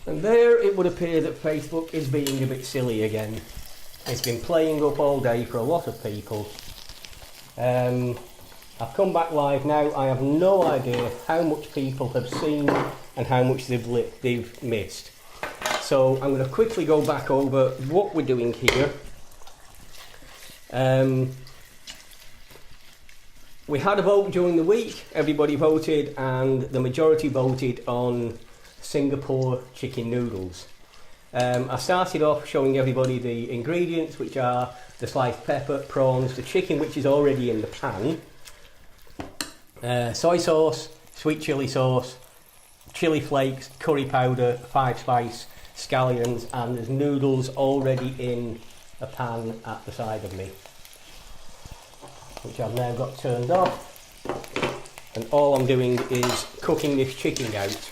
And there it would appear that Facebook is being a bit silly again. It's been playing up all day for a lot of people. I've come back live now. I have no idea how much people have seen and how much they've missed. So I'm going to quickly go back over what we're doing here. We had a vote during the week. Everybody voted and the majority voted on Singapore chicken noodles. I started off showing everybody the ingredients, which are the sliced pepper, prawns, the chicken which is already in the pan, soy sauce, sweet chilli sauce, chili flakes, curry powder, 5 spice, scallions, and there's noodles already in a pan at the side of me, which I've now got turned off, and all I'm doing is cooking this chicken out.